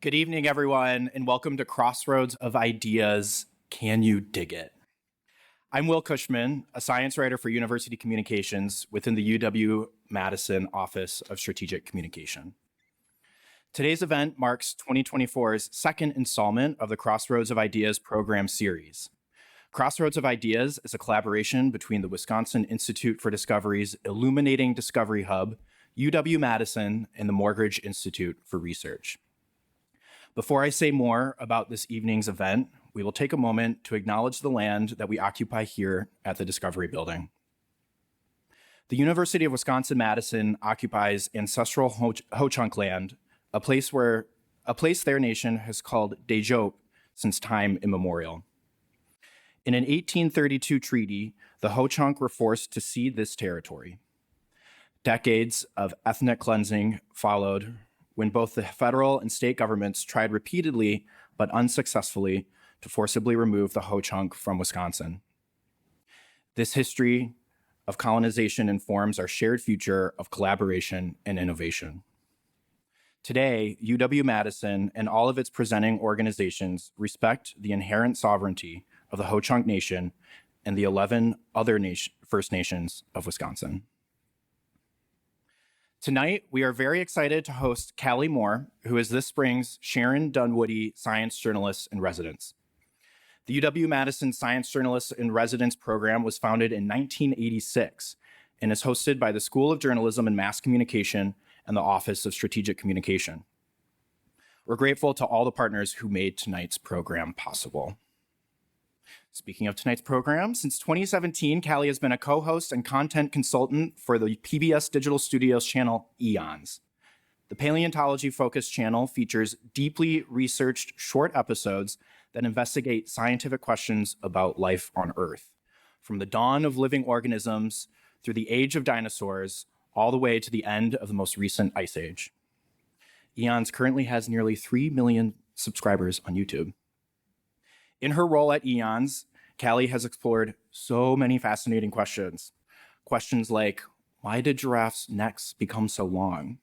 Good evening, everyone, and welcome to Crossroads of Ideas. Can you dig it? I'm Will Cushman, a science writer for University Communications within the UW-Madison Office of Strategic Communication. Today's event marks 2024's second installment of the Crossroads of Ideas program series. Crossroads of Ideas is a collaboration between the Wisconsin Institute for Discovery's Illuminating Discovery Hub, UW-Madison, and the Morgridge Institute for Research. Before I say more about this evening's event, we will take a moment to acknowledge the land that we occupy here at the Discovery Building. The University of Wisconsin-Madison occupies ancestral Ho-Chunk land, a place their nation has called Teejop since time immemorial. In an 1832 treaty, the Ho-Chunk were forced to cede this territory. Decades of ethnic cleansing followed, when both the federal and state governments tried repeatedly but unsuccessfully to forcibly remove the Ho-Chunk from Wisconsin. This history of colonization informs our shared future of collaboration and innovation. Today, UW-Madison and all of its presenting organizations respect the inherent sovereignty of the Ho-Chunk Nation and the 11 other First Nations of Wisconsin. Tonight, we are very excited to host Callie Moore, who is this spring's Sharon Dunwoody Science Journalist in Residence. The UW-Madison Science Journalist in Residence program was founded in 1986 and is hosted by the School of Journalism and Mass Communication and the Office of Strategic Communication. We're grateful to all the partners who made tonight's program possible. Speaking of tonight's program, since 2017, Callie has been a co-host and content consultant for the PBS Digital Studios channel Eons. The paleontology-focused channel features deeply researched short episodes that investigate scientific questions about life on Earth, from the dawn of living organisms through the age of dinosaurs, all the way to the end of the most recent ice age. Eons currently has nearly 3 million subscribers on YouTube. In her role at Eons, Callie has explored so many fascinating questions. Questions like, why did giraffes' necks become so long?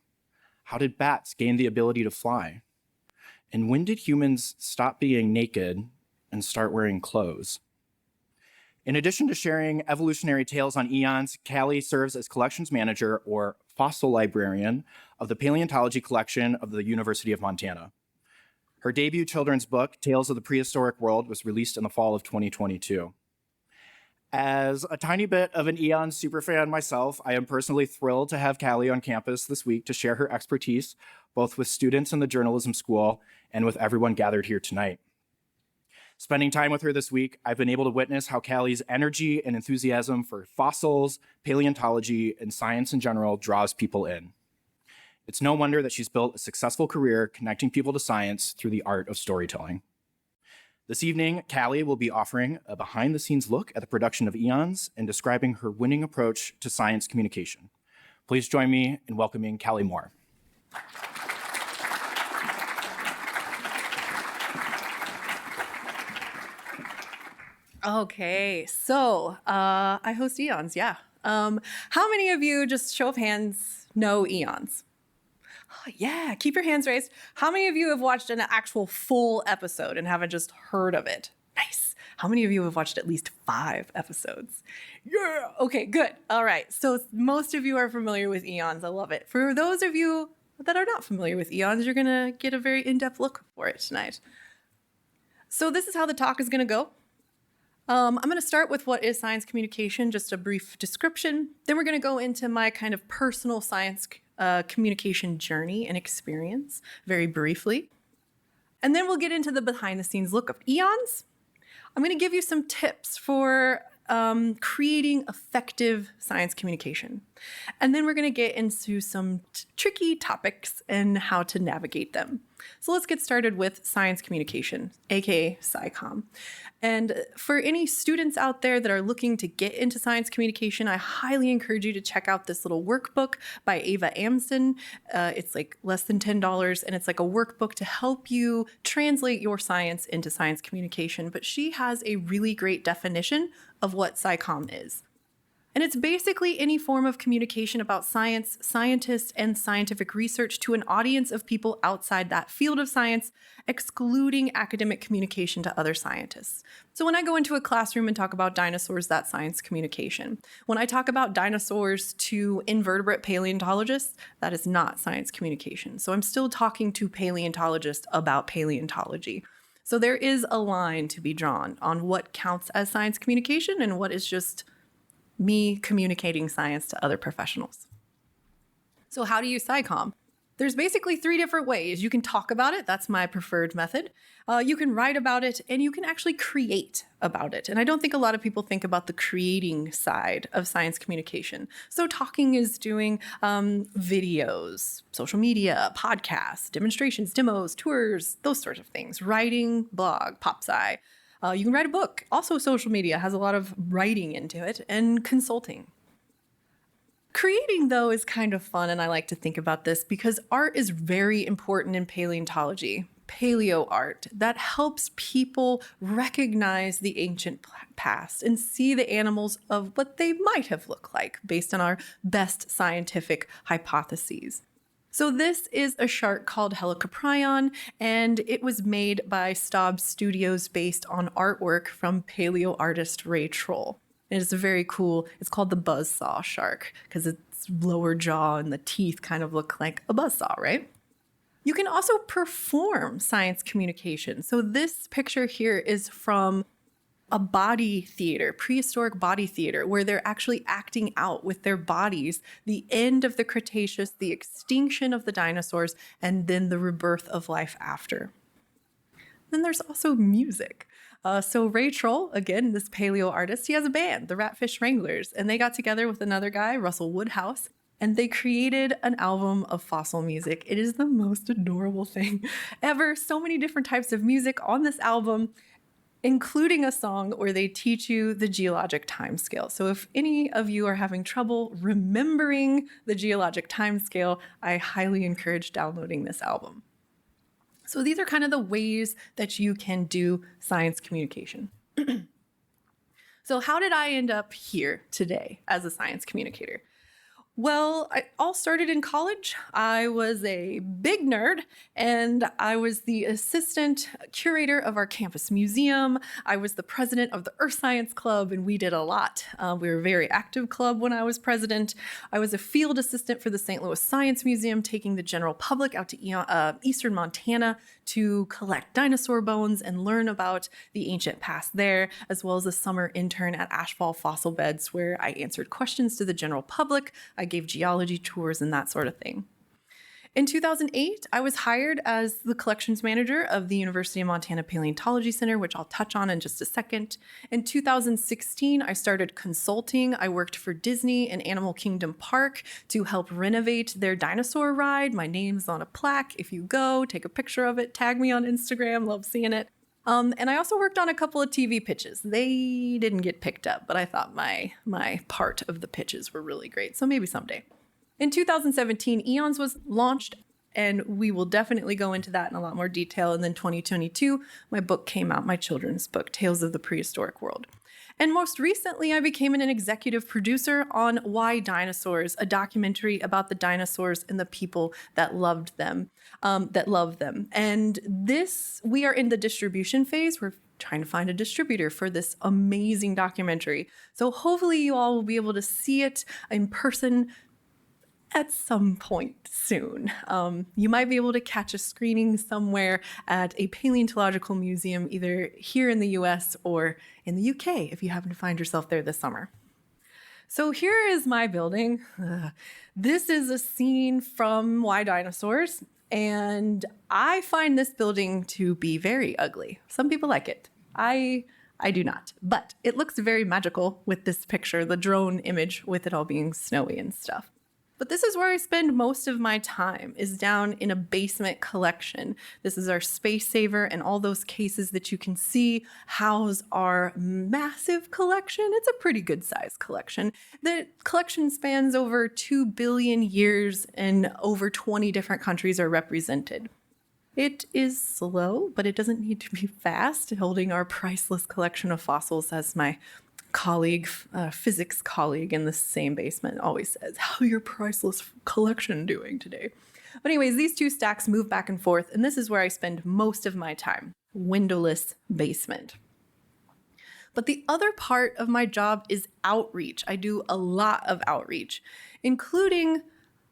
How did bats gain the ability to fly? And when did humans stop being naked and start wearing clothes? In addition to sharing evolutionary tales on Eons, Callie serves as collections manager or fossil librarian of the paleontology collection of the University of Montana. Her debut children's book, Tales of the Prehistoric World, was released in the fall of 2022. As a tiny bit of an Eons superfan myself, I am personally thrilled to have Callie on campus this week to share her expertise, both with students in the journalism school and with everyone gathered here tonight. Spending time with her this week, I've been able to witness how Callie's energy and enthusiasm for fossils, paleontology, and science in general draws people in. It's no wonder that she's built a successful career connecting people to science through the art of storytelling. This evening, Callie will be offering a behind-the-scenes look at the production of Eons and describing her winning approach to science communication. Please join me in welcoming Callie Moore. Okay, so I host Eons, yeah. How many of you, just show of hands, know Eons? Oh, yeah, keep your hands raised. How many of you have watched an actual full episode and haven't just heard of it? Nice. How many of you have watched at least 5 episodes? Yeah, okay, good. All right, so most of you are familiar with Eons. I love it. For those of you that are not familiar with Eons, you're gonna get a very in-depth look for it tonight. So this is how the talk is gonna go. I'm going to start with what is science communication, just a brief description. Then we're going to go into my kind of personal science communication journey and experience very briefly. And then we'll get into the behind the scenes look of Eons. I'm going to give you some tips for creating effective science communication. And then we're going to get into some tricky topics and how to navigate them. So let's get started with science communication, aka SciComm. And for any students out there that are looking to get into science communication, I highly encourage you to check out this little workbook by Ava Amson. It's like less than $10, and it's like a workbook to help you translate your science into science communication. But she has a really great definition of what SciComm is. And it's basically any form of communication about science, scientists, and scientific research to an audience of people outside that field of science, excluding academic communication to other scientists. So when I go into a classroom and talk about dinosaurs, that's science communication. When I talk about dinosaurs to invertebrate paleontologists, that is not science communication. So I'm still talking to paleontologists about paleontology. So there is a line to be drawn on what counts as science communication and what is just me communicating science to other professionals. So how do you SciComm? There's basically 3 different ways. You can talk about it. That's my preferred method. You can write about it, and you can actually create about it. And I don't think a lot of people think about the creating side of science communication. So talking is doing videos, social media, podcasts, demonstrations, demos, tours, those sorts of things. Writing, blog, PopSci. You can write a book. Also, social media has a lot of writing into it, and consulting. Creating, though, is kind of fun, and I like to think about this because art is very important in paleontology. Paleo art that helps people recognize the ancient past and see the animals of what they might have looked like based on our best scientific hypotheses. So this is a shark called Helicoprion, and it was made by Staub Studios based on artwork from paleo artist Ray Troll. And it's very cool. It's called the buzzsaw shark because its lower jaw and the teeth kind of look like a buzzsaw, right? You can also perform science communication. So this picture here is from a body theater, prehistoric body theater, where they're actually acting out with their bodies the end of the Cretaceous, the extinction of the dinosaurs, and then the rebirth of life after. Then there's also music. So Ray Troll, again, this paleo artist, he has a band, the Ratfish Wranglers, and they got together with another guy, Russell Woodhouse, and they created an album of fossil music. It is the most adorable thing ever. So many different types of music on this album, including a song where they teach you the geologic timescale. So if any of you are having trouble remembering the geologic timescale, I highly encourage downloading this album. So these are kind of the ways that you can do science communication. So how did I end up here today as a science communicator? Well, it all started in college. I was a big nerd, and I was the assistant curator of our campus museum. I was the president of the Earth Science Club, and we did a lot. We were a very active club when I was president. I was a field assistant for the St. Louis Science Museum, taking the general public out to eastern Montana to collect dinosaur bones and learn about the ancient past there, as well as a summer intern at Ashfall Fossil Beds, where I answered questions to the general public. I gave geology tours and that sort of thing. In 2008, I was hired as the collections manager of the University of Montana Paleontology Center, which I'll touch on in just a second. In 2016, I started consulting. I worked for Disney and Animal Kingdom Park to help renovate their dinosaur ride. My name's on a plaque. If you go, take a picture of it, tag me on Instagram. Love seeing it. And I also worked on a couple of TV pitches. They didn't get picked up, but I thought my part of the pitches were really great. So maybe someday. In 2017, EONS was launched, and we will definitely go into that in a lot more detail. And then 2022, my book came out, my children's book, Tales of the Prehistoric World. And most recently, I became an executive producer on Why Dinosaurs, a documentary about the dinosaurs and the people that loved them, that love them. And we are in the distribution phase. We're trying to find a distributor for this amazing documentary. So hopefully you all will be able to see it in person at some point soon. You might be able to catch a screening somewhere at a paleontological museum, either here in the US or in the UK, if you happen to find yourself there this summer. So here is my building. This is a scene from Why Dinosaurs, and I find this building to be very ugly. Some people like it. I do not, but it looks very magical with this picture, the drone image with it all being snowy and stuff. But this is where I spend most of my time, is down in a basement collection. This is our space saver, and all those cases that you can see house our massive collection. It's a pretty good size collection. The collection spans over 2 billion years, and over 20 different countries are represented. It is slow, but it doesn't need to be fast. Holding our priceless collection of fossils as my colleague, physics colleague in the same basement always says, "How your priceless collection doing today?" But anyways, these two stacks move back and forth, and this is where I spend most of my time, windowless basement. But the other part of my job is outreach. I do a lot of outreach, including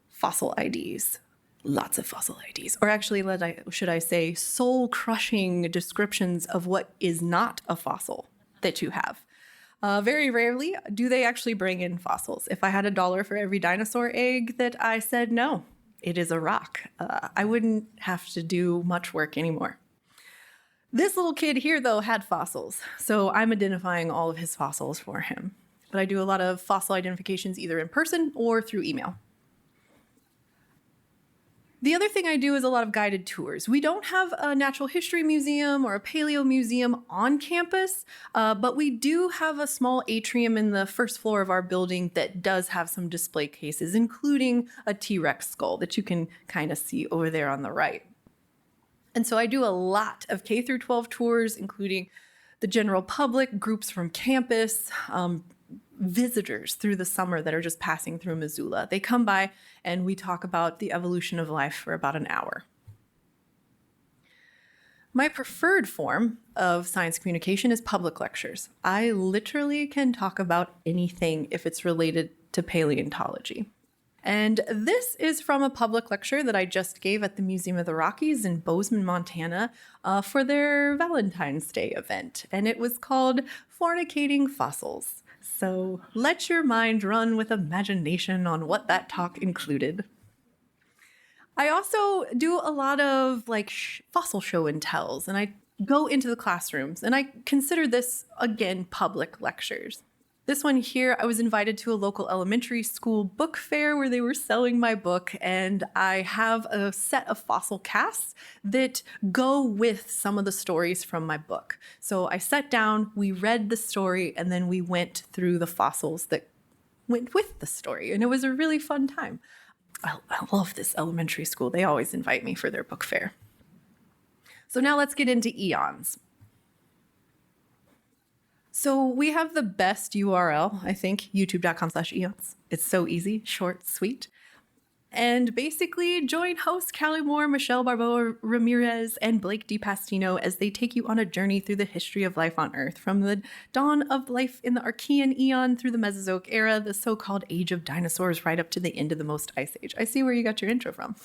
fossil IDs. Lots of fossil IDs. Or actually, should I say, soul-crushing descriptions of what is not a fossil that you have. Very rarely do they actually bring in fossils. If I had $1 for every dinosaur egg that I said no, it is a rock, I wouldn't have to do much work anymore. This little kid here, though, had fossils, so I'm identifying all of his fossils for him. But I do a lot of fossil identifications either in person or through email. The other thing I do is a lot of guided tours. We don't have a natural history museum or a paleo museum on campus, but we do have a small atrium in the first floor of our building that does have some display cases, including a T-Rex skull that you can kind of see over there on the right. And so I do a lot of K through 12 tours, including the general public, groups from campus, visitors through the summer that are just passing through Missoula. They come by and we talk about the evolution of life for about an hour. My preferred form of science communication is public lectures. I literally can talk about anything if it's related to paleontology. And this is from a public lecture that I just gave at the Museum of the Rockies in Bozeman, Montana, for their Valentine's Day event. And it was called Fornicating Fossils. So let your mind run with imagination on what that talk included. I also do a lot of fossil show and tells, and I go into the classrooms, and I consider this, again, public lectures. This one here, I was invited to a local elementary school book fair where they were selling my book, and I have a set of fossil casts that go with some of the stories from my book. So I sat down, we read the story, and then we went through the fossils that went with the story, and it was a really fun time. I love this elementary school. They always invite me for their book fair. So now let's get into eons. So we have the best URL, I think, youtube.com/eons. It's so easy, short, sweet. And basically, join hosts Callie Moore, Michelle Barbeau Ramirez, and Blake DiPastino as they take you on a journey through the history of life on Earth, from the dawn of life in the Archean eon through the Mesozoic era, the so-called age of dinosaurs, right up to the end of the Most Ice Age. I see where you got your intro from.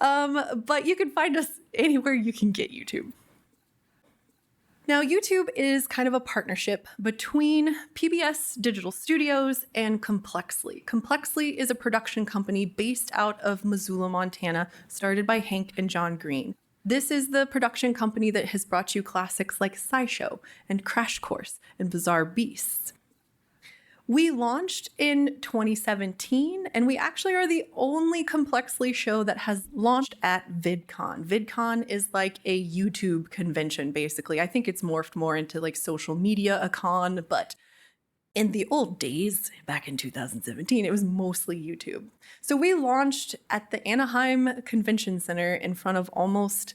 But you can find us anywhere you can get YouTube. Now, YouTube is kind of a partnership between PBS Digital Studios and Complexly. Complexly is a production company based out of Missoula, Montana, started by Hank and John Green. This is the production company that has brought you classics like SciShow and Crash Course and Bizarre Beasts. We launched in 2017, and we actually are the only Complexly show that has launched at VidCon. VidCon is like a YouTube convention, basically. I think it's morphed more into like social media con, but in the old days, back in 2017, it was mostly YouTube. So we launched at the Anaheim Convention Center in front of almost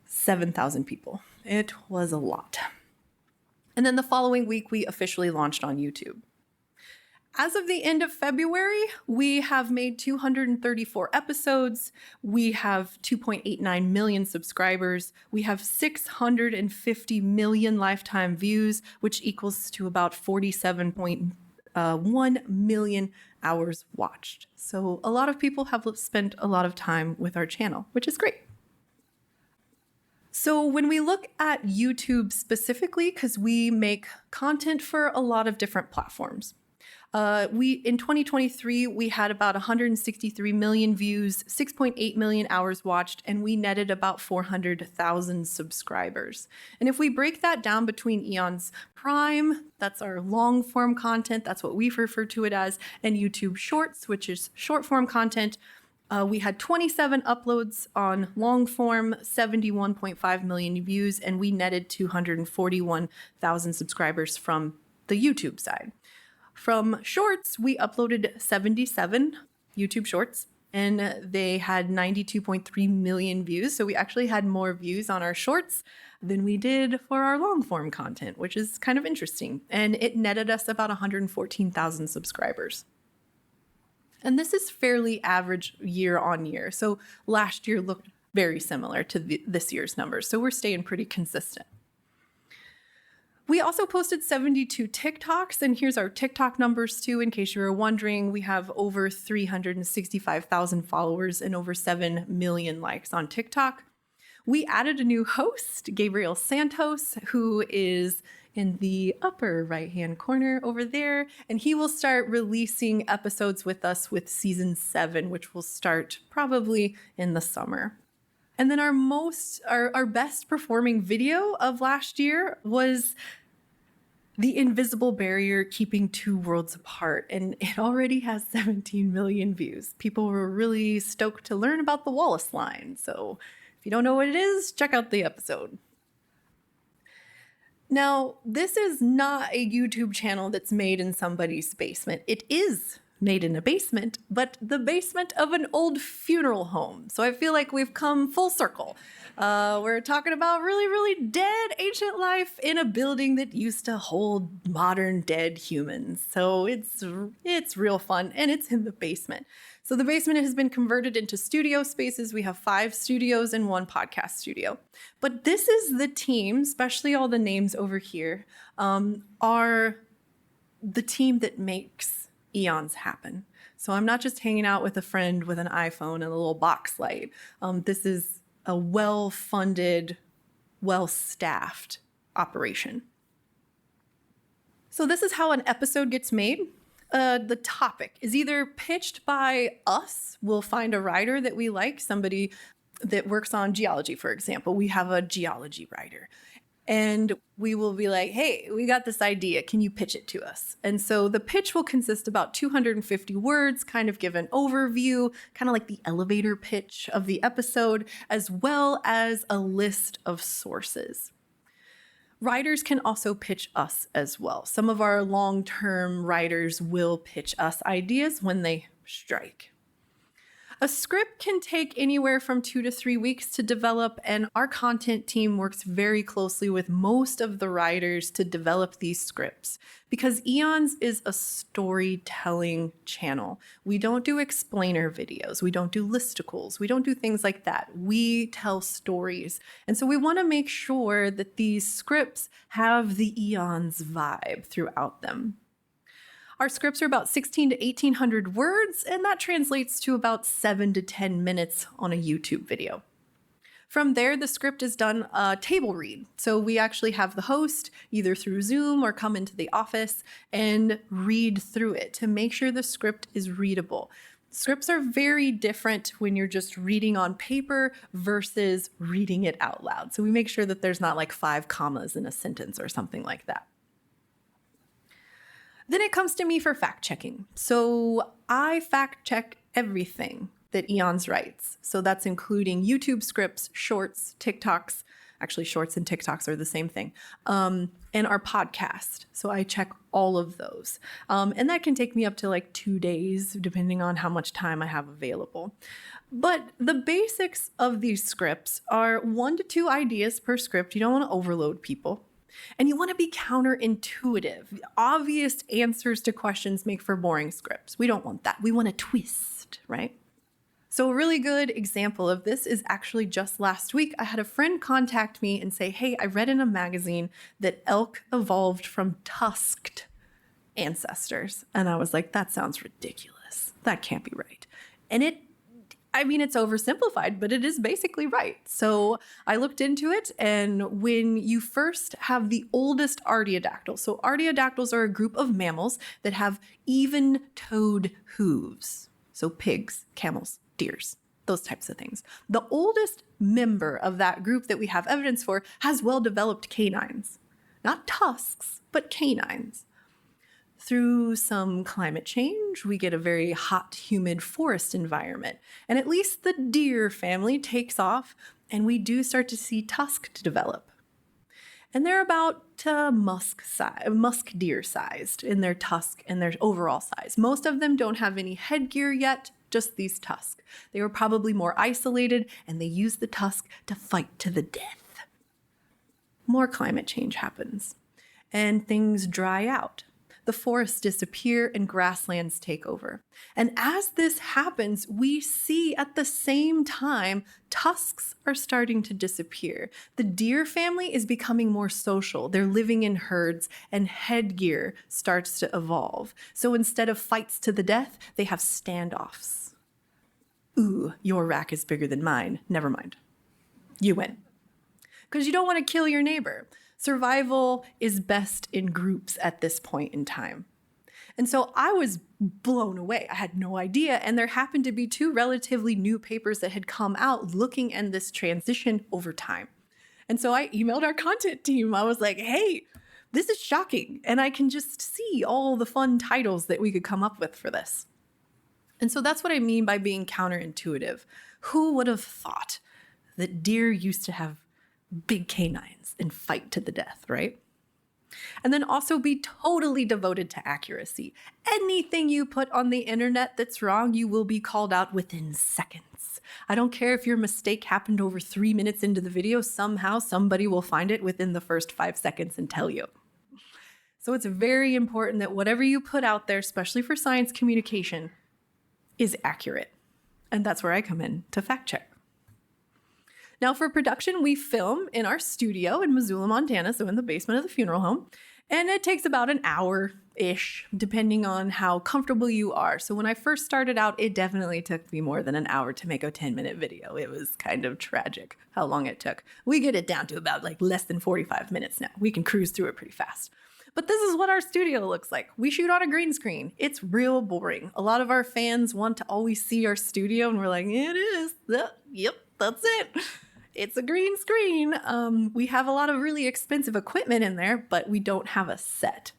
7,000 people. It was a lot. And then the following week, we officially launched on YouTube. As of the end of February, we have made 234 episodes. We have 2.89 million subscribers. We have 650 million lifetime views, which equals to about 47.1 million hours watched. So a lot of people have spent a lot of time with our channel, which is great. So when we look at YouTube specifically, because we make content for a lot of different platforms, in 2023, we had about 163 million views, 6.8 million hours watched, and we netted about 400,000 subscribers. And if we break that down between Eons Prime, that's our long form content, that's what we refer to it as, and YouTube Shorts, which is short form content, we had 27 uploads on long form, 71.5 million views, and we netted 241,000 subscribers from the YouTube side. From Shorts, we uploaded 77 YouTube Shorts, and they had 92.3 million views. So we actually had more views on our shorts than we did for our long form content, which is kind of interesting. And it netted us about 114,000 subscribers. And this is fairly average year on year. So last year looked very similar to this year's numbers. So we're staying pretty consistent. We also posted 72 TikToks, and here's our TikTok numbers too, in case you were wondering. We have over 365,000 followers and over 7 million likes on TikTok. We added a new host, Gabriel Santos, who is in the upper right-hand corner over there, and he will start releasing episodes with us with season 7, which will start probably in the summer. And then our best performing video of last year was The Invisible Barrier Keeping Two Worlds Apart, and it already has 17 million views. People were really stoked to learn about the Wallace line, so if you don't know what it is, check out the episode. Now, this is not a YouTube channel that's made in somebody's basement. It is made in a basement, but the basement of an old funeral home. So I feel like we've come full circle. We're talking about really, really dead ancient life in a building that used to hold modern dead humans. So it's real fun, and it's in the basement. So the basement has been converted into studio spaces. We have 5 studios and 1 podcast studio. But this is the team, especially all the names over here, are the team that makes Eons happen. So I'm not just hanging out with a friend with an iPhone and a little box light. This is a well-funded, well-staffed operation. So this is how an episode gets made. The topic is either pitched by us. We'll find a writer that we like, somebody that works on geology, for example. We have a geology writer. And we will be like, hey, we got this idea. Can you pitch it to us? And so the pitch will consist about 250 words, kind of give an overview, kind of like the elevator pitch of the episode, as well as a list of sources. Writers can also pitch us as well. Some of our long-term writers will pitch us ideas when they strike. A script can take anywhere from 2 to 3 weeks to develop, and our content team works very closely with most of the writers to develop these scripts because Eons is a storytelling channel. We don't do explainer videos. We don't do listicles. We don't do things like that. We tell stories. And so we want to make sure that these scripts have the Eons vibe throughout them. Our scripts are about 16 to 1800 words, and that translates to about 7 to 10 minutes on a YouTube video. From there, the script is done a table read. So we actually have the host either through Zoom or come into the office and read through it to make sure the script is readable. Scripts are very different when you're just reading on paper versus reading it out loud. So we make sure that there's not like 5 commas in a sentence or something like that. Then it comes to me for fact checking. So I fact check everything that Eons writes. So that's including YouTube scripts, shorts, TikToks. Actually, shorts and TikToks are the same thing. And our podcast. So I check all of those. And that can take me up to like 2 days, depending on how much time I have available. But the basics of these scripts are 1 to 2 ideas per script. You don't want to overload people. And you want to be counterintuitive. Obvious answers to questions make for boring scripts. We don't want that. We want a twist, right? So a really good example of this is actually just last week. I had a friend contact me and say, hey, I read in a magazine that elk evolved from tusked ancestors. And I was like, that sounds ridiculous. That can't be right. And it's oversimplified, but it is basically right. So I looked into it, and when you first have the oldest artiodactyl, so artiodactyls are a group of mammals that have even-toed hooves. So pigs, camels, deers, those types of things. The oldest member of that group that we have evidence for has well-developed canines. Not tusks, but canines. Through some climate change, we get a very hot, humid forest environment. And at least the deer family takes off, and we do start to see tusk develop. And they're about musk deer sized in their tusk and their overall size. Most of them don't have any headgear yet, just these tusks. They were probably more isolated, and they used the tusk to fight to the death. More climate change happens, and things dry out. The forests disappear and grasslands take over. And as this happens, we see at the same time tusks are starting to disappear. The deer family is becoming more social. They're living in herds, and headgear starts to evolve. So instead of fights to the death, they have standoffs. Ooh, your rack is bigger than mine. Never mind. You win. Because you don't want to kill your neighbor. Survival is best in groups at this point in time. And so I was blown away. I had no idea. And there happened to be 2 relatively new papers that had come out looking at this transition over time. And so I emailed our content team. I was like, hey, this is shocking. And I can just see all the fun titles that we could come up with for this. And so that's what I mean by being counterintuitive. Who would have thought that deer used to have big canines and fight to the death, right? And then also be totally devoted to accuracy. Anything you put on the internet that's wrong, you will be called out within seconds. I don't care if your mistake happened over 3 minutes into the video, somehow somebody will find it within the first 5 seconds and tell you. So it's very important that whatever you put out there, especially for science communication, is accurate. And that's where I come in to fact check. Now for production, we film in our studio in Missoula, Montana, so in the basement of the funeral home. And it takes about an hour-ish, depending on how comfortable you are. So when I first started out, it definitely took me more than an hour to make a 10-minute video. It was kind of tragic how long it took. We get it down to about less than 45 minutes now. We can cruise through it pretty fast. But this is what our studio looks like. We shoot on a green screen. It's real boring. A lot of our fans want to always see our studio, and we're like, it is. Yep, that's it. It's a green screen. We have a lot of really expensive equipment in there, but we don't have a set.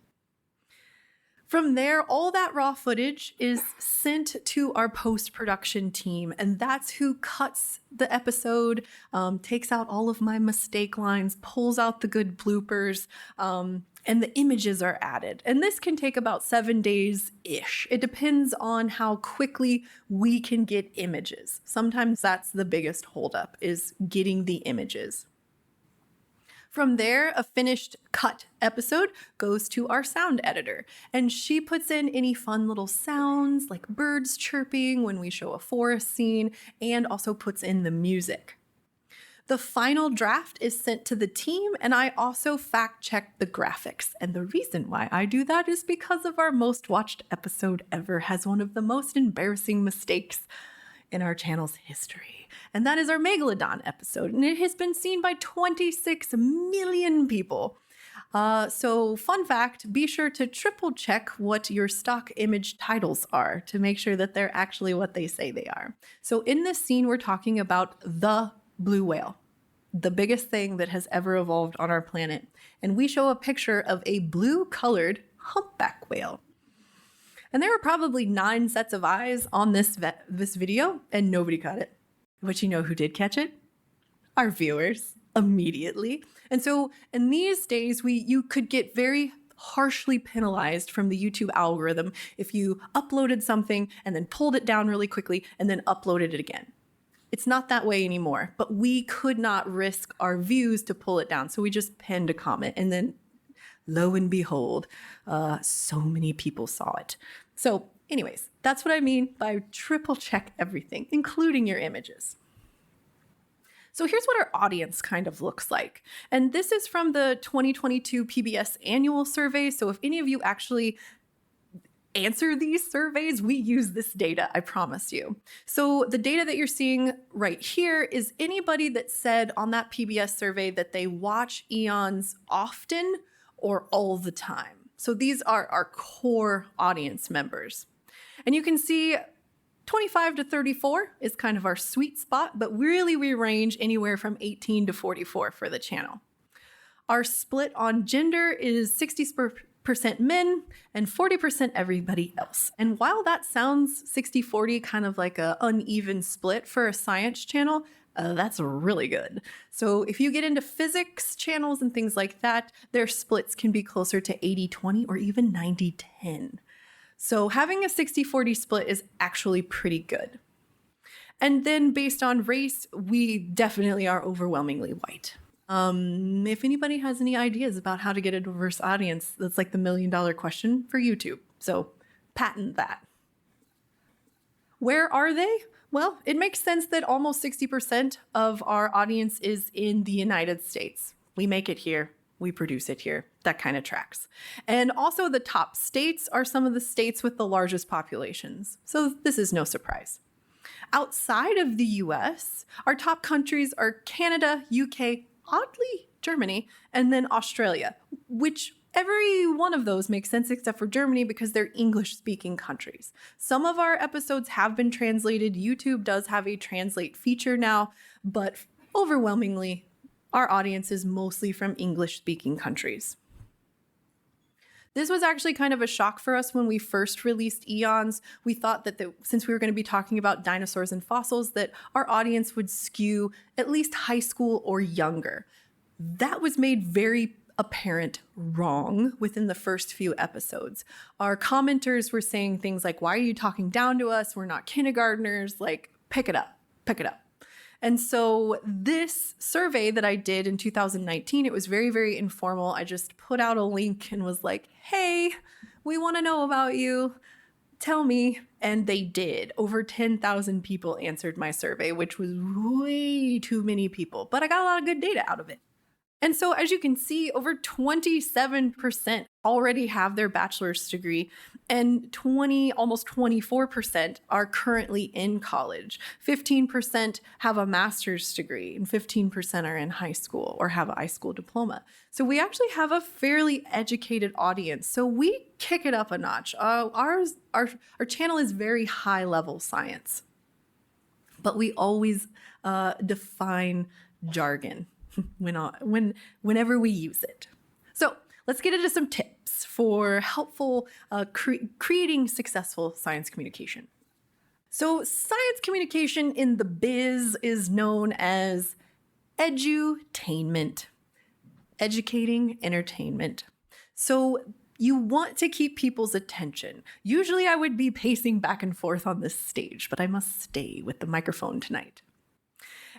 From there, all that raw footage is sent to our post-production team, and that's who cuts the episode, takes out all of my mistake lines, pulls out the good bloopers, and the images are added. And this can take about 7 days-ish. It depends on how quickly we can get images. Sometimes that's the biggest holdup, is getting the images. From there, a finished cut episode goes to our sound editor, and she puts in any fun little sounds like birds chirping when we show a forest scene, and also puts in the music. The final draft is sent to the team, and I also fact check the graphics. And the reason why I do that is because of our most watched episode ever has one of the most embarrassing mistakes in our channel's history. And that is our Megalodon episode, and it has been seen by 26 million people. So fun fact, be sure to triple check what your stock image titles are to make sure that they're actually what they say they are. So in this scene, we're talking about the blue whale, the biggest thing that has ever evolved on our planet. And we show a picture of a blue-colored humpback whale. And there were probably 9 sets of eyes on this video, and nobody caught it. But you know who did catch it? Our viewers, immediately. And so in these days, you could get very harshly penalized from the YouTube algorithm if you uploaded something and then pulled it down really quickly and then uploaded it again. It's not that way anymore, but we could not risk our views to pull it down. So we just pinned a comment, and then lo and behold, so many people saw it. So anyways, that's what I mean by triple check everything, including your images. So here's what our audience kind of looks like. And this is from the 2022 PBS annual survey. So if any of you actually answer these surveys, we use this data, I promise you. So the data that you're seeing right here is anybody that said on that PBS survey that they watch Eons often or all the time. So these are our core audience members. And you can see 25 to 34 is kind of our sweet spot, but really we range anywhere from 18 to 44 for the channel. Our split on gender is 60% men and 40% everybody else. And while that sounds 60-40, kind of like an uneven split for a science channel, that's really good. So if you get into physics channels and things like that, their splits can be closer to 80-20 or even 90-10. So having a 60-40 split is actually pretty good. And then based on race, we definitely are overwhelmingly white. If anybody has any ideas about how to get a diverse audience, that's like the $1 million question for YouTube. So patent that. Where are they? Well, it makes sense that almost 60% of our audience is in the United States. We make it here. We produce it here. That kind of tracks. And also the top states are some of the states with the largest populations. So this is no surprise. Outside of the US, our top countries are Canada, UK, oddly Germany, and then Australia, which every one of those makes sense except for Germany because they're English-speaking countries. Some of our episodes have been translated. YouTube does have a translate feature now, but overwhelmingly, our audience is mostly from English-speaking countries. This was actually kind of a shock for us when we first released Eons. We thought that since we were going to be talking about dinosaurs and fossils, that our audience would skew at least high school or younger. That was made very apparent wrong within the first few episodes. Our commenters were saying things like, why are you talking down to us? We're not kindergartners. Like, pick it up, pick it up. And so this survey that I did in 2019, it was very, very informal. I just put out a link and was like, hey, we want to know about you. Tell me. And they did. Over 10,000 people answered my survey, which was way too many people, but I got a lot of good data out of it. And so as you can see, over 27% already have their bachelor's degree, and almost 24% are currently in college. 15% have a master's degree, and 15% are in high school or have a high school diploma. So we actually have a fairly educated audience. So we kick it up a notch. Our channel is very high level science, but we always define jargon whenever we use it. So let's get into some tips for helpful creating successful science communication. So science communication in the biz is known as edutainment, educating entertainment. So you want to keep people's attention. Usually I would be pacing back and forth on this stage, but I must stay with the microphone tonight.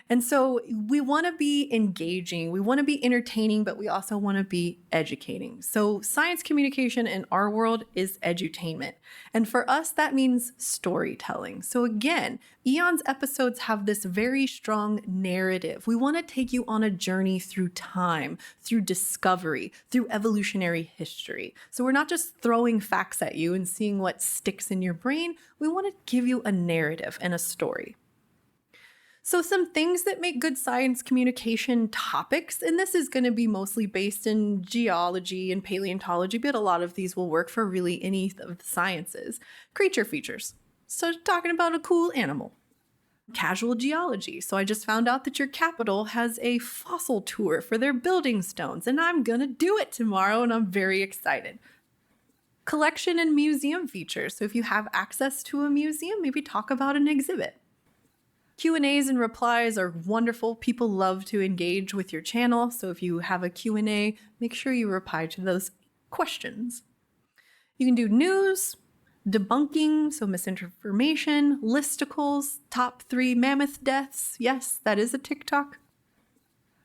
And so we want to be engaging, we want to be entertaining, but we also want to be educating. So science communication in our world is edutainment. And for us, that means storytelling. So again, Eon's episodes have this very strong narrative. We want to take you on a journey through time, through discovery, through evolutionary history. So we're not just throwing facts at you and seeing what sticks in your brain. We want to give you a narrative and a story. So some things that make good science communication topics, and this is going to be mostly based in geology and paleontology, but a lot of these will work for really any of the sciences. Creature features. So talking about a cool animal. Casual geology. So I just found out that your capital has a fossil tour for their building stones, and I'm going to do it tomorrow, and I'm very excited. Collection and museum features. So if you have access to a museum, maybe talk about an exhibit. Q&As and replies are wonderful. People love to engage with your channel. So if you have a Q&A, make sure you reply to those questions. You can do news, debunking, so misinformation, listicles, top 3 mammoth deaths. Yes, that is a TikTok.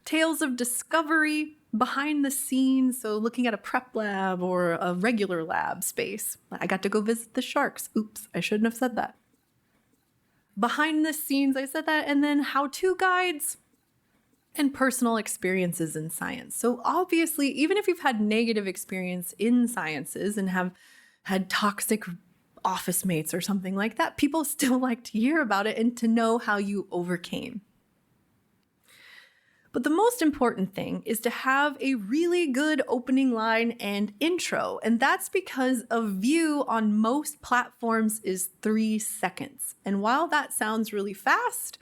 Tales of discovery, behind the scenes, so looking at a prep lab or a regular lab space. I got to go visit the sharks. Oops, I shouldn't have said that. Behind the scenes, I said that, and then how-to guides and personal experiences in science. So obviously, even if you've had negative experience in sciences and have had toxic office mates or something like that, people still like to hear about it and to know how you overcame. But the most important thing is to have a really good opening line and intro. And that's because a view on most platforms is 3 seconds. And while that sounds really fast,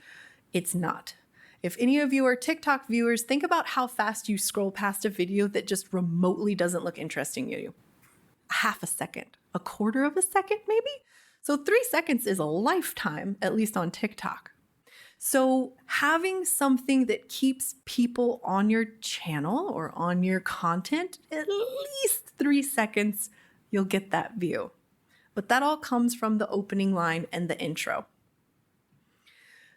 it's not. If any of you are TikTok viewers, think about how fast you scroll past a video that just remotely doesn't look interesting to you. Half a second, a quarter of a second, maybe? So 3 seconds is a lifetime, at least on TikTok. So having something that keeps people on your channel or on your content, at least 3 seconds, you'll get that view. but that all comes from the opening line and the intro.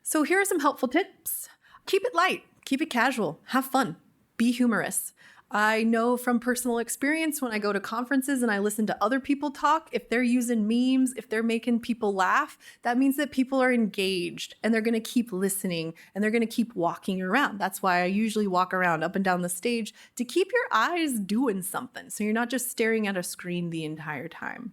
So here are some helpful tips. Keep it light, keep it casual, have fun, be humorous. I know from personal experience when I go to conferences and I listen to other people talk, if they're using memes, if they're making people laugh, that means that people are engaged and they're going to keep listening and they're going to keep walking around. That's why I usually walk around up and down the stage to keep your eyes doing something so you're not just staring at a screen the entire time.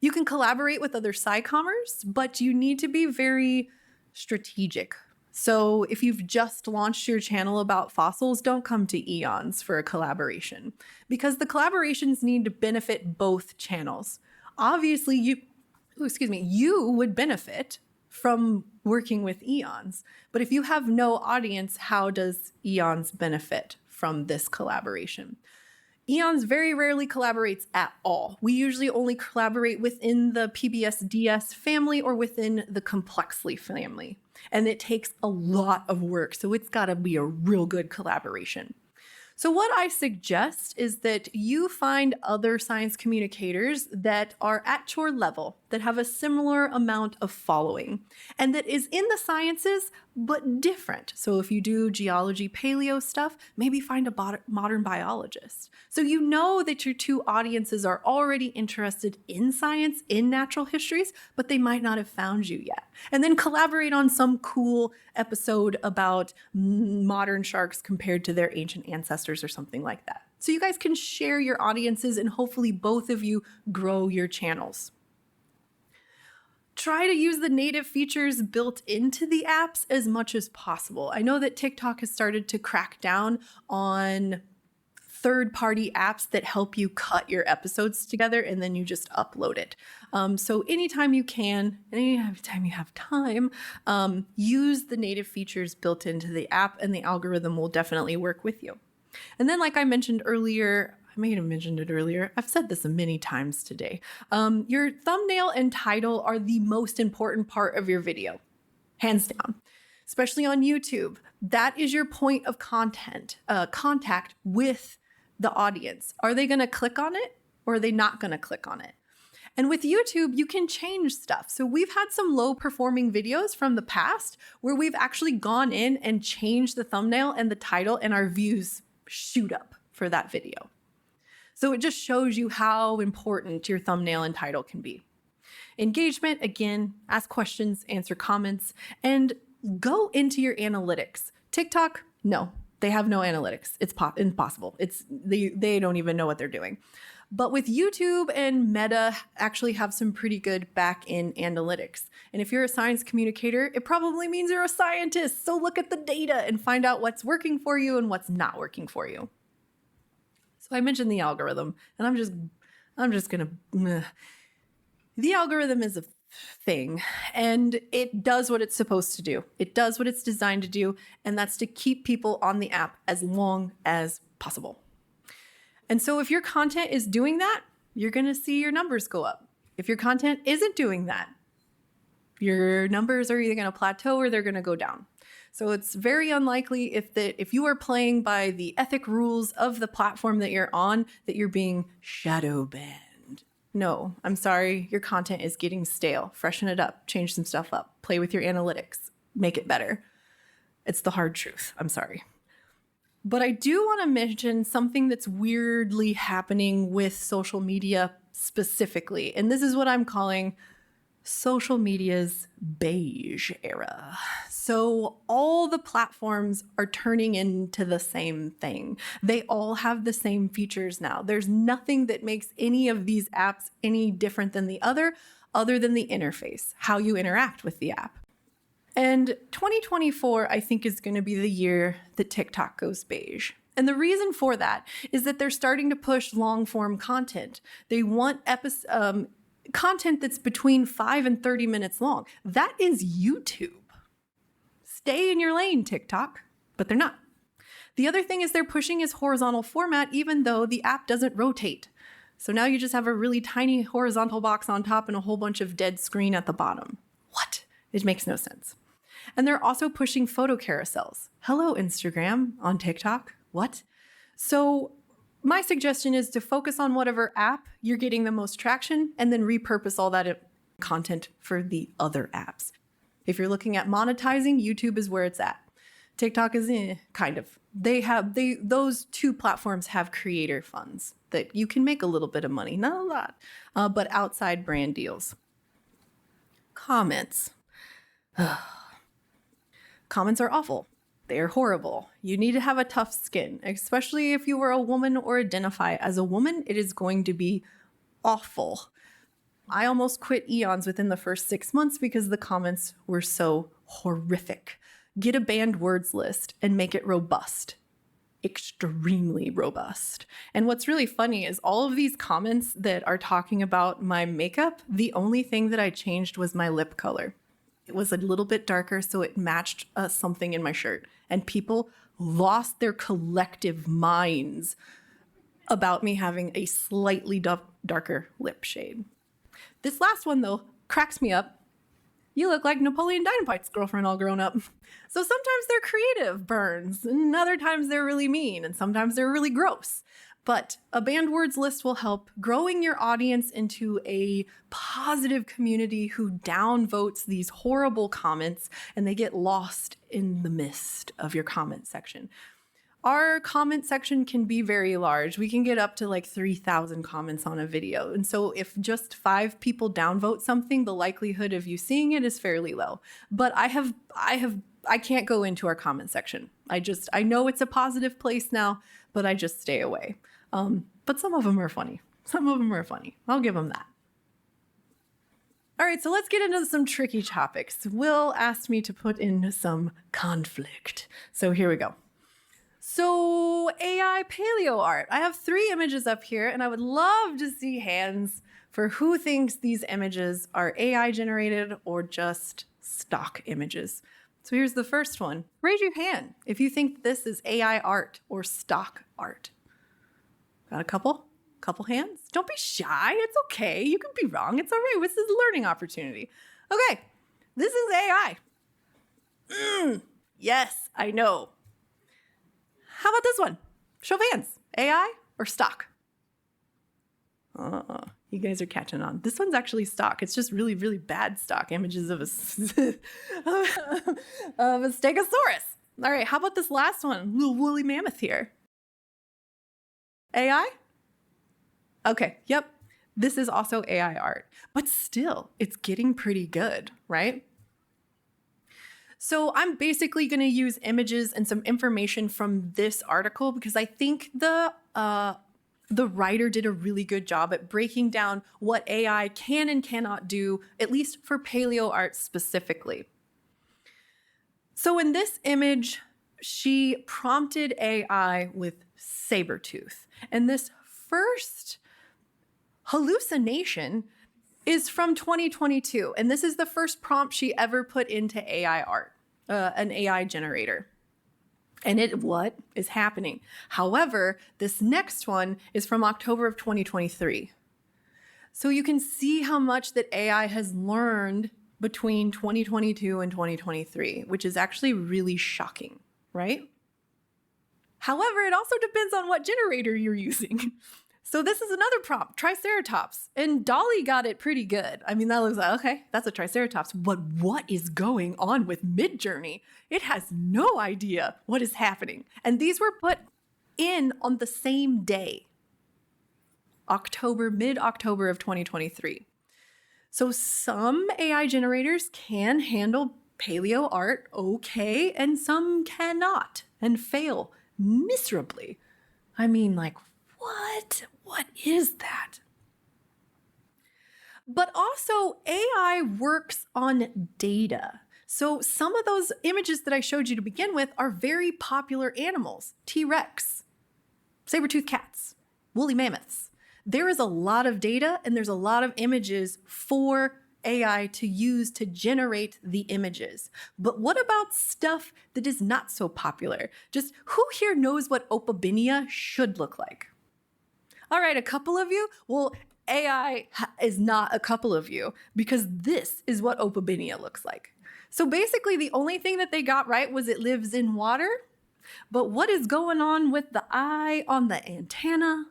You can collaborate with other SciCommers, but you need to be very strategic. So if you've just launched your channel about fossils, don't come to Eons for a collaboration because the collaborations need to benefit both channels. Obviously, you would benefit from working with Eons, but if you have no audience, how does Eons benefit from this collaboration? Eons very rarely collaborates at all. We usually only collaborate within the PBS DS family or within the Complexly family. And it takes a lot of work, so it's got to be a real good collaboration. So what I suggest is that you find other science communicators that are at your level, that have a similar amount of following, and that is in the sciences, but different. So if you do geology, paleo stuff, maybe find a modern biologist. So you know that your two audiences are already interested in science, in natural histories, but they might not have found you yet. And then collaborate on some cool episode about modern sharks compared to their ancient ancestors or something like that. So you guys can share your audiences and hopefully both of you grow your channels. Try to use the native features built into the apps as much as possible. I know that TikTok has started to crack down on third-party apps that help you cut your episodes together and then you just upload it. So anytime you can, anytime you have time, use the native features built into the app and the algorithm will definitely work with you. And then like I mentioned earlier, I may have mentioned it earlier, I've said this many times today, your thumbnail and title are the most important part of your video, hands down. Especially on YouTube, that is your point of contact with the audience. Are they going to click on it or are they not going to click on it? And with YouTube, you can change stuff. So we've had some low performing videos from the past where we've actually gone in and changed the thumbnail and the title and our views shoot up for that video. So it just shows you how important your thumbnail and title can be. Engagement, again, ask questions, answer comments, and go into your analytics. TikTok, no, they have no analytics. It's impossible. They don't even know what they're doing. But with YouTube and Meta actually have some pretty good back-end analytics. And if you're a science communicator, it probably means you're a scientist. So look at the data and find out what's working for you and what's not working for you. So I mentioned the algorithm, and I'm just gonna, the algorithm is a thing and it does what it's supposed to do. It does what it's designed to do, and that's to keep people on the app as long as possible. And so if your content is doing that, you're going to see your numbers go up. If your content isn't doing that, your numbers are either going to plateau or they're going to go down. So it's very unlikely if you are playing by the ethic rules of the platform that you're on, that you're being shadow banned. No, I'm sorry, your content is getting stale. Freshen it up, change some stuff up, play with your analytics, make it better. It's the hard truth. I'm sorry. But I do want to mention something that's weirdly happening with social media specifically. And this is what I'm calling social media's beige era. So all the platforms are turning into the same thing. They all have the same features now. There's nothing that makes any of these apps any different than the other than the interface, how you interact with the app. And 2024, I think, is going to be the year that TikTok goes beige. And the reason for that is that they're starting to push long-form content. They want content that's between 5 and 30 minutes long. That is YouTube. Stay in your lane, TikTok, but they're not. The other thing is they're pushing his horizontal format, even though the app doesn't rotate. So now you just have a really tiny horizontal box on top and a whole bunch of dead screen at the bottom. What? It makes no sense. And they're also pushing photo carousels. Hello, Instagram on TikTok. What? So my suggestion is to focus on whatever app you're getting the most traction and then repurpose all that content for the other apps. If you're looking at monetizing, YouTube is where it's at. TikTok is kind of. Those two platforms have creator funds that you can make a little bit of money, not a lot, but outside brand deals. Comments. Comments are awful. They're horrible. You need to have a tough skin, especially if you were a woman or identify as a woman. It is going to be awful. I almost quit Eons within the first 6 months because the comments were so horrific. Get a banned words list and make it robust. Extremely robust. And what's really funny is all of these comments that are talking about my makeup, the only thing that I changed was my lip color. It was a little bit darker, so it matched something in my shirt. And people lost their collective minds about me having a slightly darker lip shade. This last one, though, cracks me up. You look like Napoleon Dynamite's girlfriend all grown up. So sometimes they're creative burns, and other times they're really mean, and sometimes they're really gross. But a banned words list will help growing your audience into a positive community who downvotes these horrible comments and they get lost in the mist of your comment section. Our comment section can be very large. We can get up to like 3,000 comments on a video. And so if just 5 people downvote something, the likelihood of you seeing it is fairly low. But I can't go into our comment section. I know it's a positive place now, but I just stay away. But some of them are funny. I'll give them that. All right, so let's get into some tricky topics. Will asked me to put in some conflict. So here we go. So AI paleo art. I have 3 images up here, and I would love to see hands for who thinks these images are AI generated or just stock images. So here's the first one. Raise your hand if you think this is AI art or stock art. Got a couple hands? Don't be shy. It's okay. You can be wrong. It's all right. This is a learning opportunity. Okay, this is AI. Yes, I know. How about this one? Show of hands. AI or stock? You guys are catching on. This one's actually stock. It's just really, really bad stock images of a stegosaurus. All right, how about this last one? Little woolly mammoth here. AI? Okay, yep. This is also AI art, but still, it's getting pretty good, right? So I'm basically going to use images and some information from this article because I think the writer did a really good job at breaking down what AI can and cannot do, at least for paleo art specifically. So in this image, she prompted AI with saber-tooth. And this first hallucination is from 2022. And this is the first prompt she ever put into AI art, an AI generator. And what is happening? However, this next one is from October of 2023. So you can see how much that AI has learned between 2022 and 2023, which is actually really shocking, right? However, it also depends on what generator you're using. So this is another prompt, Triceratops. And Dolly got it pretty good. I mean, that looks like, okay, that's a Triceratops. But what is going on with Midjourney? It has no idea what is happening. And these were put in on the same day, mid-October of 2023. So some AI generators can handle paleo art okay, and some cannot and fail miserably. I mean, like, what? What is that? But also, AI works on data. So some of those images that I showed you to begin with are very popular animals. T-Rex, saber-toothed cats, woolly mammoths. There is a lot of data and there's a lot of images for AI to use to generate the images. But what about stuff that is not so popular? Just who here knows what Opabinia should look like? All right, a couple of you? Well, AI is not a couple of you because this is what Opabinia looks like. So basically the only thing that they got right was it lives in water. But what is going on with the eye on the antenna?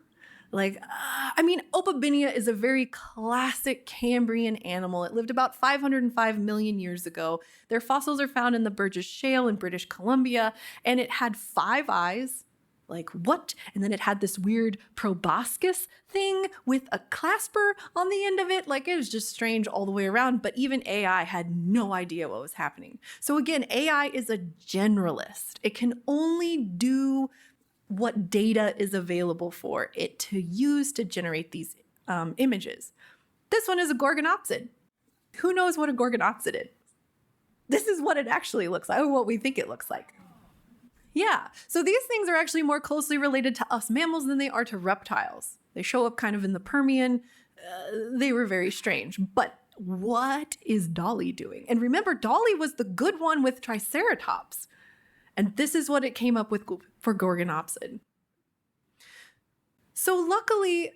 Opabinia is a very classic Cambrian animal. It lived about 505 million years ago. Their fossils are found in the Burgess Shale in British Columbia, and it had 5 eyes. Like, what? And then it had this weird proboscis thing with a clasper on the end of it. Like, it was just strange all the way around, but even AI had no idea what was happening. So again, AI is a generalist. It can only do what data is available for it to use to generate these images. This one is a Gorgonopsid. Who knows what a Gorgonopsid is? This is what it actually looks like, or what we think it looks like. Yeah, so these things are actually more closely related to us mammals than they are to reptiles. They show up kind of in the Permian. They were very strange. But what is Dolly doing? And remember, Dolly was the good one with Triceratops. And this is what it came up with for Gorgonopsid. So luckily,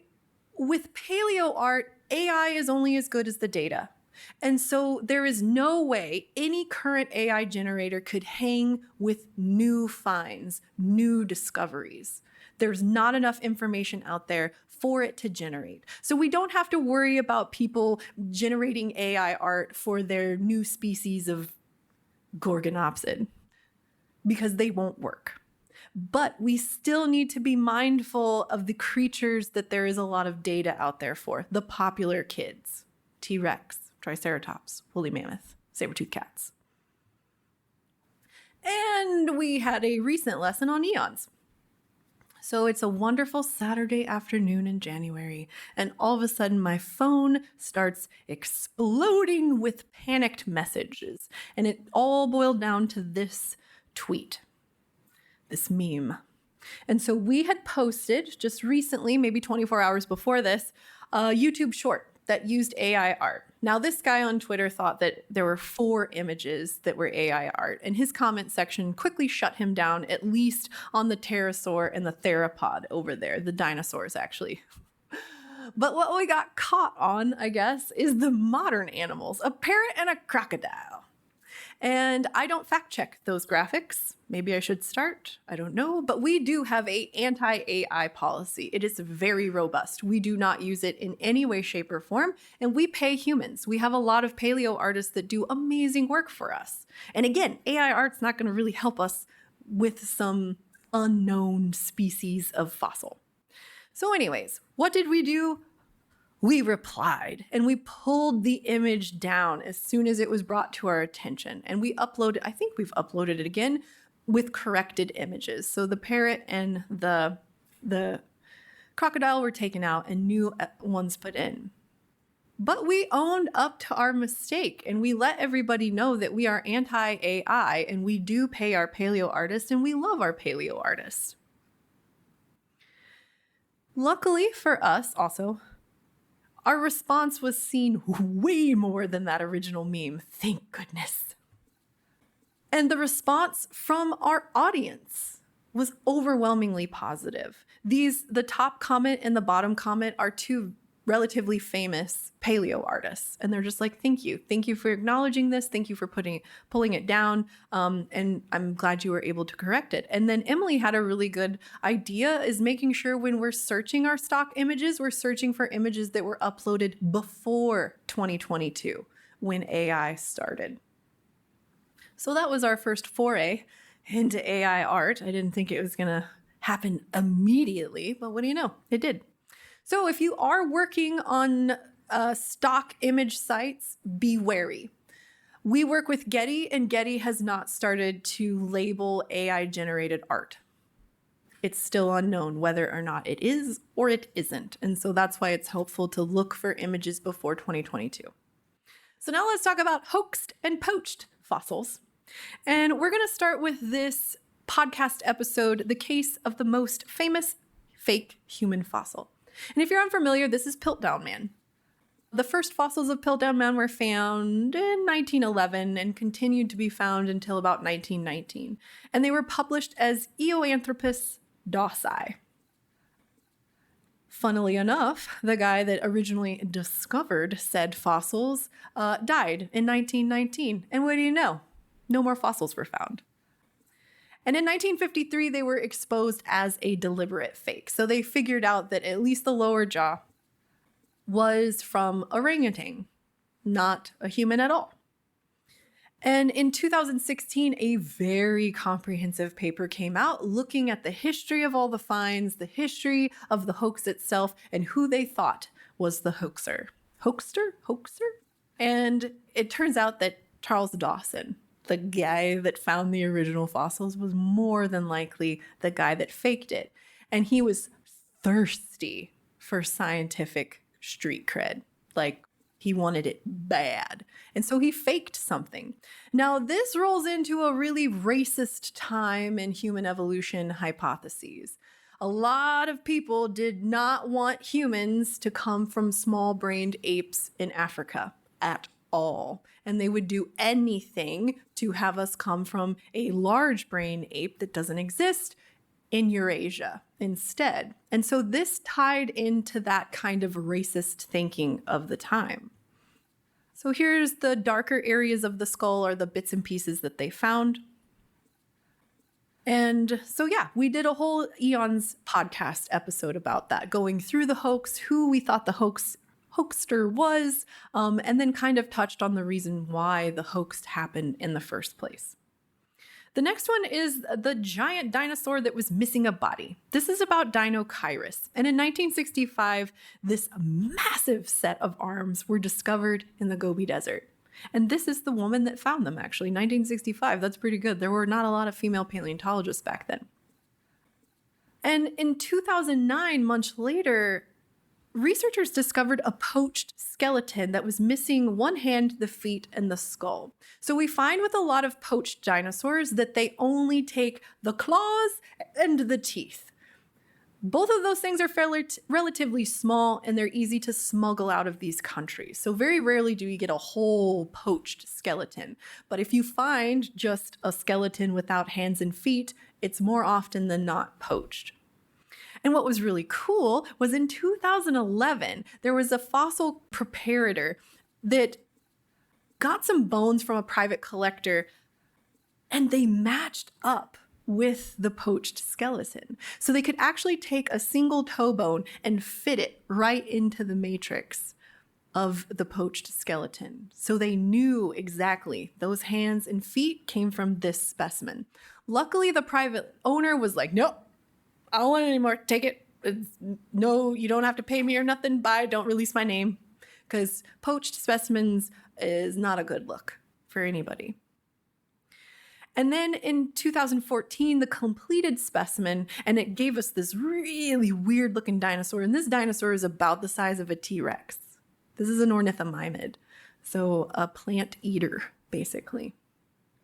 with paleo art, AI is only as good as the data. And so there is no way any current AI generator could hang with new finds, new discoveries. There's not enough information out there for it to generate. So we don't have to worry about people generating AI art for their new species of Gorgonopsid, because they won't work. But we still need to be mindful of the creatures that there is a lot of data out there for, the popular kids, T-Rex, Triceratops, woolly mammoth, saber-toothed cats. And we had a recent lesson on eons. So it's a wonderful Saturday afternoon in January, and all of a sudden my phone starts exploding with panicked messages. And it all boiled down to this tweet, this meme. And so we had posted just recently, maybe 24 hours before this, a YouTube short that used AI art. Now, this guy on Twitter thought that there were 4 images that were AI art, and his comment section quickly shut him down, at least on the pterosaur and the theropod over there, the dinosaurs, actually. But what we got caught on, I guess, is the modern animals, a parrot and a crocodile. And I don't fact check those graphics. Maybe I should start. I don't know. But we do have an anti-AI policy. It is very robust. We do not use it in any way, shape, or form. And we pay humans. We have a lot of paleo artists that do amazing work for us. And again, AI art's not going to really help us with some unknown species of fossil. So anyways, what did we do? We replied, and we pulled the image down as soon as it was brought to our attention. And we uploaded, I think we've uploaded it again, with corrected images. So the parrot and the crocodile were taken out and new ones put in. But we owned up to our mistake, and we let everybody know that we are anti-AI, and we do pay our paleo artists, and we love our paleo artists. Luckily for us also, our response was seen way more than that original meme. Thank goodness. And the response from our audience was overwhelmingly positive. The top comment and the bottom comment are 2 relatively famous paleo artists. And they're just like, thank you. Thank you for acknowledging this. Thank you for pulling it down. And I'm glad you were able to correct it. And then Emily had a really good idea, is making sure when we're searching our stock images, we're searching for images that were uploaded before 2022 when AI started. So that was our first foray into AI art. I didn't think it was going to happen immediately, but what do you know? It did. So if you are working on stock image sites, be wary. We work with Getty, and Getty has not started to label AI-generated art. It's still unknown whether or not it is or it isn't. And so that's why it's helpful to look for images before 2022. So now let's talk about hoaxed and poached fossils. And we're going to start with this podcast episode, the case of the most famous fake human fossil. And if you're unfamiliar, this is Piltdown Man. The first fossils of Piltdown Man were found in 1911 and continued to be found until about 1919. And they were published as Eoanthropus dawsi. Funnily enough, the guy that originally discovered said fossils died in 1919. And what do you know? No more fossils were found. And in 1953, they were exposed as a deliberate fake. So they figured out that at least the lower jaw was from orangutan, not a human at all. And in 2016, a very comprehensive paper came out looking at the history of all the finds, the history of the hoax itself, and who they thought was the hoaxer. Hoaxer? And it turns out that Charles Dawson, the guy that found the original fossils, was more than likely the guy that faked it. And he was thirsty for scientific street cred. Like, he wanted it bad. And so he faked something. Now, this rolls into a really racist time in human evolution hypotheses. A lot of people did not want humans to come from small-brained apes in Africa at all. And they would do anything to have us come from a large brain ape that doesn't exist in Eurasia instead. And so this tied into that kind of racist thinking of the time. So here's the darker areas of the skull, or the bits and pieces that they found. And so, yeah, we did a whole Eons podcast episode about that, going through the hoax, who we thought the hoaxster was, and then kind of touched on the reason why the hoax happened in the first place. The next one is the giant dinosaur that was missing a body. This is about Deinocheirus. And in 1965, this massive set of arms were discovered in the Gobi Desert. And this is the woman that found them, actually, 1965. That's pretty good. There were not a lot of female paleontologists back then. And in 2009, much later, researchers discovered a poached skeleton that was missing one hand, the feet, and the skull. So we find with a lot of poached dinosaurs that they only take the claws and the teeth. Both of those things are relatively small, and they're easy to smuggle out of these countries. So very rarely do you get a whole poached skeleton. But if you find just a skeleton without hands and feet, it's more often than not poached. And what was really cool was in 2011, there was a fossil preparator that got some bones from a private collector, and they matched up with the poached skeleton. So they could actually take a single toe bone and fit it right into the matrix of the poached skeleton. So they knew exactly those hands and feet came from this specimen. Luckily, the private owner was like, nope, I don't want it anymore. Take it. No, you don't have to pay me or nothing. Bye. Don't release my name. Because poached specimens is not a good look for anybody. And then in 2014, the completed specimen, and it gave us this really weird looking dinosaur. And this dinosaur is about the size of a T-Rex. This is an ornithomimid. So a plant eater, basically,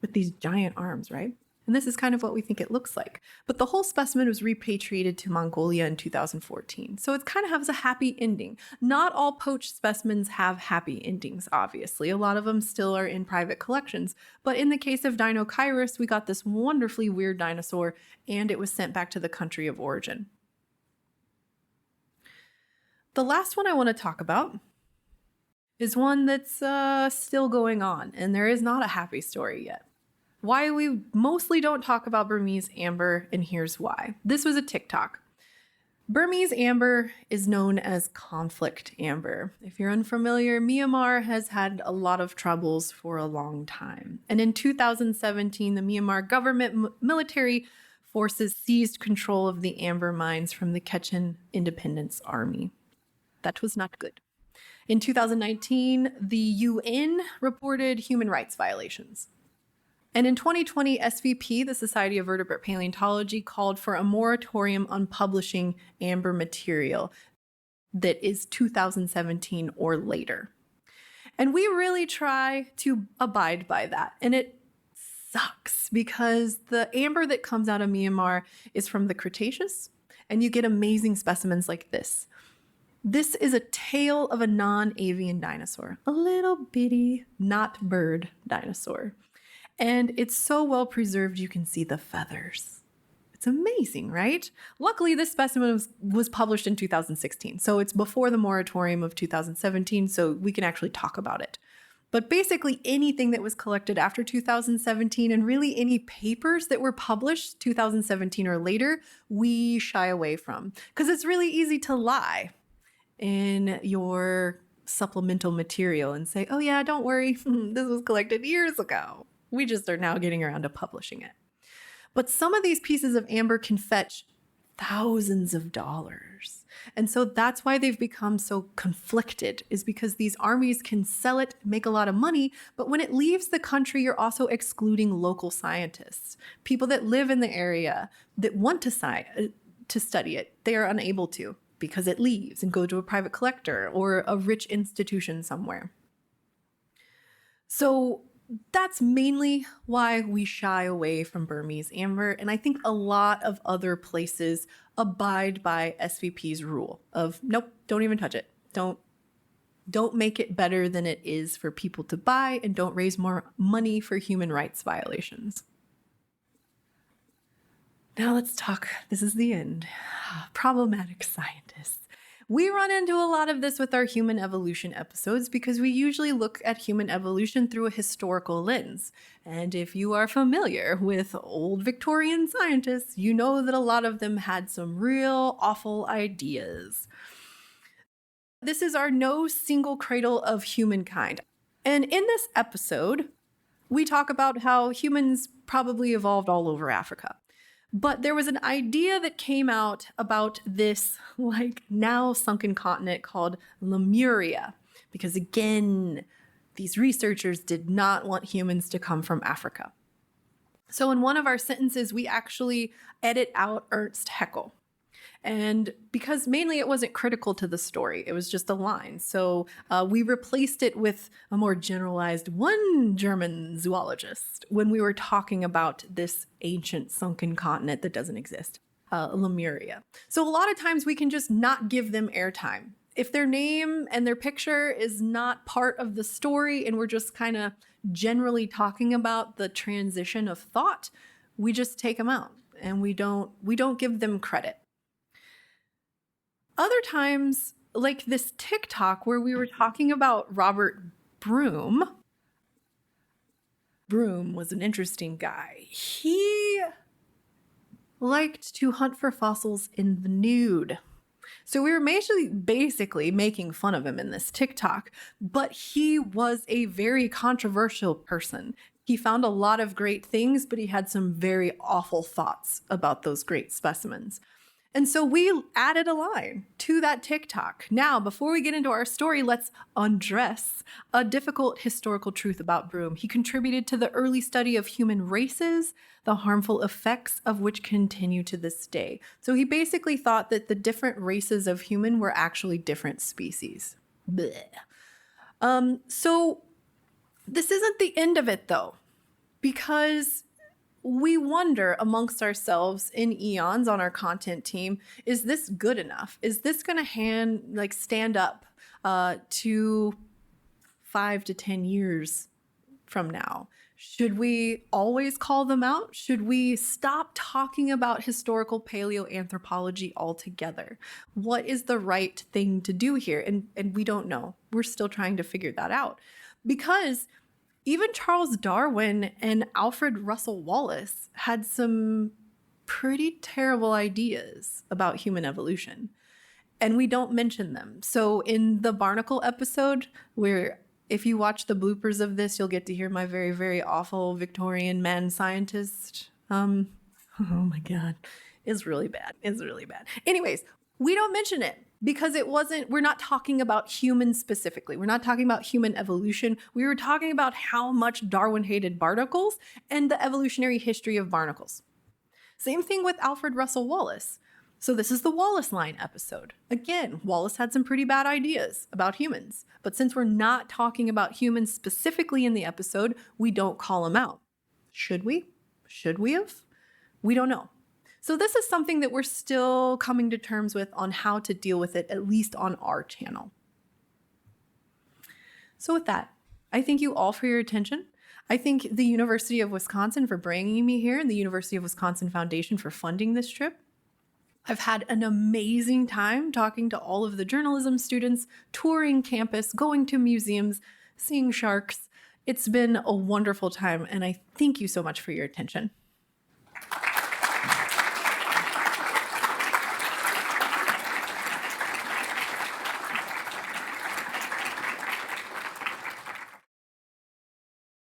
with these giant arms, right? And this is kind of what we think it looks like. But the whole specimen was repatriated to Mongolia in 2014. So it kind of has a happy ending. Not all poached specimens have happy endings, obviously. A lot of them still are in private collections. But in the case of Deinocheirus, we got this wonderfully weird dinosaur, and it was sent back to the country of origin. The last one I want to talk about is one that's still going on, and there is not a happy story yet. Why we mostly don't talk about Burmese amber, and here's why. This was a TikTok. Burmese amber is known as conflict amber. If you're unfamiliar, Myanmar has had a lot of troubles for a long time. And in 2017, the Myanmar government military forces seized control of the amber mines from the Kachin Independence Army. That was not good. In 2019, the UN reported human rights violations. And in 2020, SVP, the Society of Vertebrate Paleontology, called for a moratorium on publishing amber material that is 2017 or later. And we really try to abide by that. And it sucks because the amber that comes out of Myanmar is from the Cretaceous, and you get amazing specimens like this. This is a tail of a non-avian dinosaur, a little bitty, not bird dinosaur. And it's so well preserved, you can see the feathers. It's amazing, right? Luckily, this specimen was published in 2016, so it's before the moratorium of 2017, so we can actually talk about it. But basically anything that was collected after 2017 and really any papers that were published 2017 or later, we shy away from because it's really easy to lie in your supplemental material and say, oh yeah, don't worry, this was collected years ago. We just are now getting around to publishing it. But some of these pieces of amber can fetch thousands of dollars. And so that's why they've become so conflicted, is because these armies can sell it, make a lot of money, but when it leaves the country, you're also excluding local scientists, people that live in the area that want to study it. They are unable to because it leaves and go to a private collector or a rich institution somewhere. So that's mainly why we shy away from Burmese amber. And I think a lot of other places abide by SVP's rule of, nope, don't even touch it. Don't make it better than it is for people to buy, and don't raise more money for human rights violations. Now let's talk, this is the end, problematic scientists. We run into a lot of this with our human evolution episodes because we usually look at human evolution through a historical lens. And if you are familiar with old Victorian scientists, you know that a lot of them had some real awful ideas. This is our no single cradle of humankind. And in this episode, we talk about how humans probably evolved all over Africa. But there was an idea that came out about this now sunken continent called Lemuria, because again, these researchers did not want humans to come from Africa. So in one of our sentences, we actually edit out Ernst Haeckel. And because mainly it wasn't critical to the story, it was just a line. So we replaced it with a more generalized one German zoologist when we were talking about this ancient sunken continent that doesn't exist, Lemuria. So a lot of times we can just not give them airtime. If their name and their picture is not part of the story and we're just kind of generally talking about the transition of thought, we just take them out and we don't give them credit. Other times, like this TikTok where we were talking about Robert Broom. Broom was an interesting guy. He liked to hunt for fossils in the nude. So we were basically making fun of him in this TikTok, but he was a very controversial person. He found a lot of great things, but he had some very awful thoughts about those great specimens. And so we added a line to that TikTok. Now, before we get into our story, let's undress a difficult historical truth about Broom. He contributed to the early study of human races, the harmful effects of which continue to this day. So he basically thought that the different races of human were actually different species. So this isn't the end of it, though, because we wonder amongst ourselves in Eons on our content team, is this good enough? Is this going to stand up to 5 to 10 years from now? Should we always call them out? Should we stop talking about historical paleoanthropology altogether? What is the right thing to do here? And we don't know. We're still trying to figure that out, because even Charles Darwin and Alfred Russel Wallace had some pretty terrible ideas about human evolution, and we don't mention them. So in the Barnacle episode, where if you watch the bloopers of this, you'll get to hear my very, very awful Victorian man scientist. Oh my God, it's really bad. It's really bad. Anyways, we don't mention it because we're not talking about humans specifically. We're not talking about human evolution. We were talking about how much Darwin hated barnacles and the evolutionary history of barnacles. Same thing with Alfred Russel Wallace. So this is the Wallace Line episode. Again, Wallace had some pretty bad ideas about humans, but since we're not talking about humans specifically in the episode, we don't call him out. Should we? Should we have? We don't know. So this is something that we're still coming to terms with on how to deal with it, at least on our channel. So with that, I thank you all for your attention. I thank the University of Wisconsin for bringing me here and the University of Wisconsin Foundation for funding this trip. I've had an amazing time talking to all of the journalism students, touring campus, going to museums, seeing sharks. It's been a wonderful time, and I thank you so much for your attention.